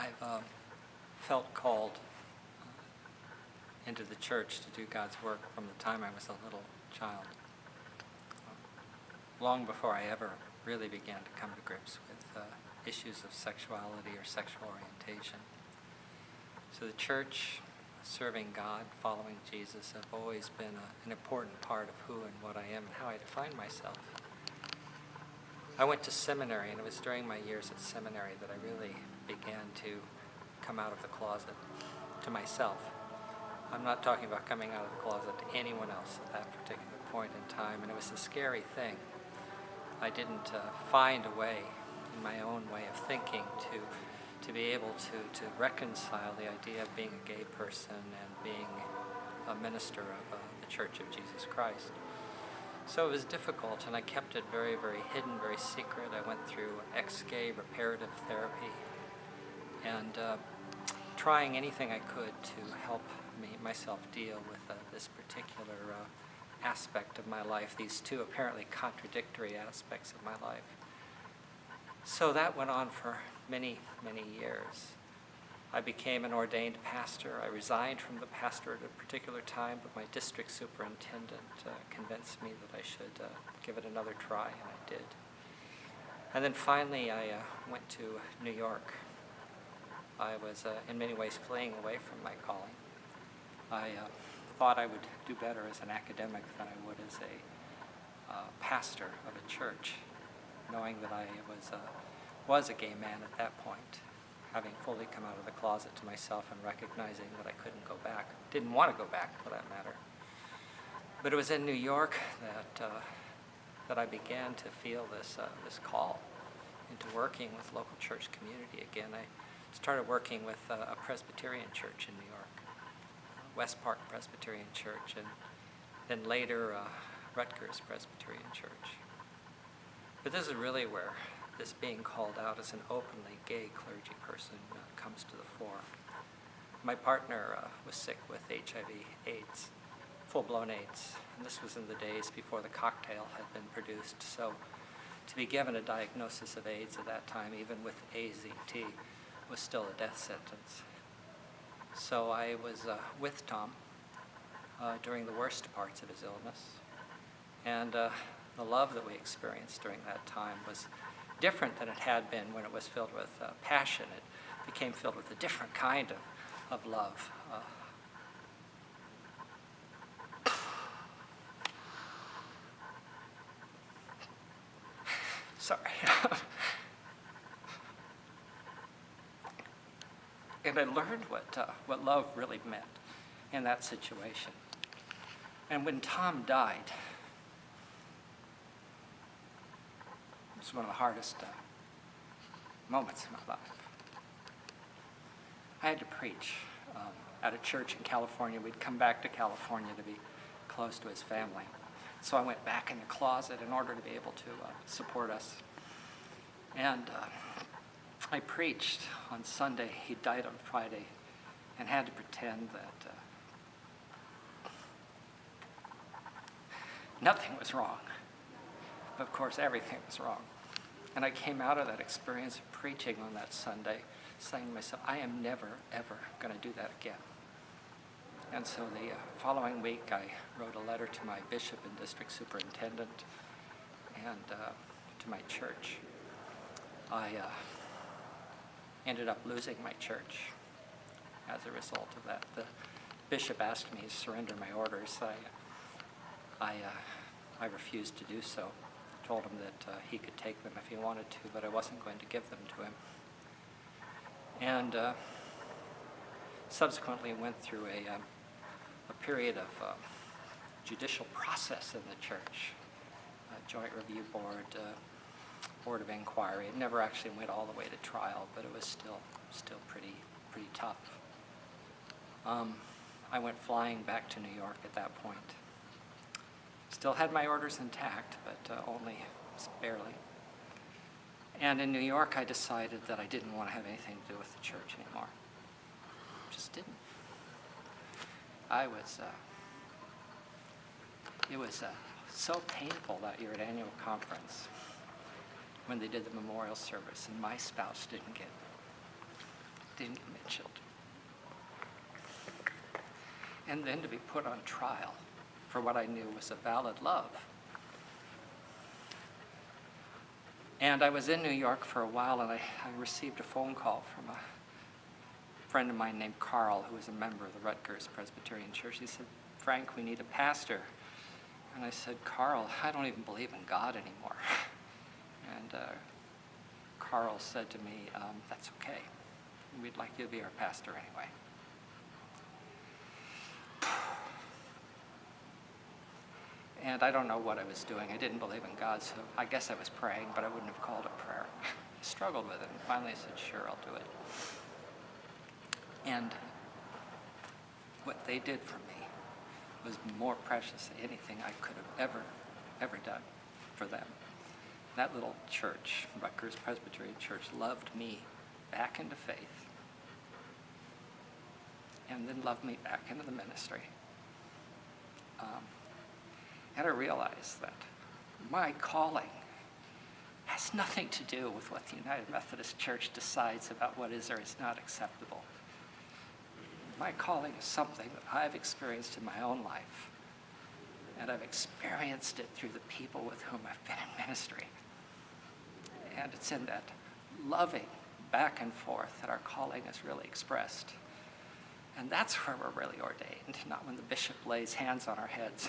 I've felt called into the church to do God's work from the time I was a little child, long before I ever really began to come to grips with issues of sexuality or sexual orientation. So the church, serving God, following Jesus, have always been an important part of who and what I am and how I define myself. I went to seminary, and it was during my years at seminary that I really began to come out of the closet to myself. I'm not talking about coming out of the closet to anyone else at that particular point in time, and it was a scary thing. I didn't find a way, in my own way of thinking, to be able to reconcile the idea of being a gay person and being a minister of the Church of Jesus Christ. So it was difficult, and I kept it very, very hidden, very secret. I went through ex-gay reparative therapy and trying anything I could to help myself deal with this particular aspect of my life, these two apparently contradictory aspects of my life. So that went on for many, many years. I became an ordained pastor. I resigned from the pastorate at a particular time, but my district superintendent convinced me that I should give it another try, and I did. And then finally I went to New York. I was in many ways fleeing away from my calling. I thought I would do better as an academic than I would as a pastor of a church, knowing that I was a gay man at that point, having fully come out of the closet to myself and recognizing that I couldn't go back. Didn't want to go back, for that matter. But it was in New York that I began to feel this call into working with local church community again. I started working with a Presbyterian church in New York, West Park Presbyterian Church, and then later Rutgers Presbyterian Church. But this is really where this being called out as an openly gay clergy person comes to the fore. My partner was sick with HIV/AIDS, full-blown AIDS, and this was in the days before the cocktail had been produced. So to be given a diagnosis of AIDS at that time, even with AZT, was still a death sentence. So I was with Tom during the worst parts of his illness, and the love that we experienced during that time was different than it had been when it was filled with passion. It became filled with a different kind of love. Sorry. And I learned what love really meant in that situation. And when Tom died, it was one of the hardest moments in my life. I had to preach at a church in California. We'd come back to California to be close to his family. So I went back in the closet in order to be able to support us. And I preached on Sunday. He died on Friday, and had to pretend that nothing was wrong. Of course, everything was wrong. And I came out of that experience of preaching on that Sunday saying to myself, I am never, ever going to do that again. And so the following week, I wrote a letter to my bishop and district superintendent and to my church. I ended up losing my church as a result of that. The bishop asked me to surrender my orders. I refused to do so. Told him that he could take them if he wanted to, but I wasn't going to give them to him. And subsequently went through a period of judicial process in the church, a joint review board, board of inquiry. It never actually went all the way to trial, but it was still pretty tough. I went flying back to New York at that point. Still had my orders intact, but only barely. And in New York, I decided that I didn't want to have anything to do with the church anymore. Just didn't. It was so painful that year at annual conference when they did the memorial service and my spouse didn't get didn't get mentioned. And then to be put on trial for what I knew was a valid love. And I was in New York for a while, and I received a phone call from a friend of mine named Carl, who was a member of the Rutgers Presbyterian Church. He said, "Frank, we need a pastor." And I said, "Carl, I don't even believe in God anymore." And Carl said to me, "That's okay. We'd like you to be our pastor anyway." And I don't know what I was doing. I didn't believe in God, so I guess I was praying, but I wouldn't have called it prayer. I struggled with it, and finally I said, "Sure, I'll do it." And what they did for me was more precious than anything I could have ever done for them. That little church, Rutgers Presbyterian Church, loved me back into faith, and then loved me back into the ministry. And I realized that my calling has nothing to do with what the United Methodist Church decides about what is or is not acceptable. My calling is something that I've experienced in my own life, and I've experienced it through the people with whom I've been in ministry. And it's in that loving back and forth that our calling is really expressed. And that's where we're really ordained, not when the bishop lays hands on our heads,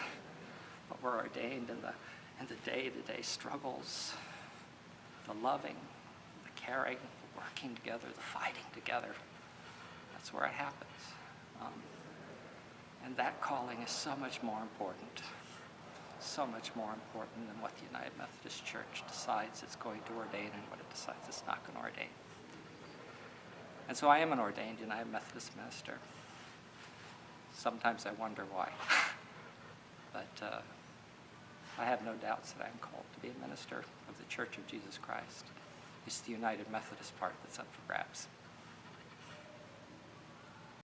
but we're ordained in the day-to-day struggles, the loving, the caring, the working together, the fighting together. That's where it happens. And that calling is so much more important than what the United Methodist Church decides it's going to ordain and what it decides it's not going to ordain. And so I am an ordained United Methodist minister. Sometimes I wonder why. But I have no doubts that I'm called to be a minister of the Church of Jesus Christ. It's the United Methodist part that's up for grabs.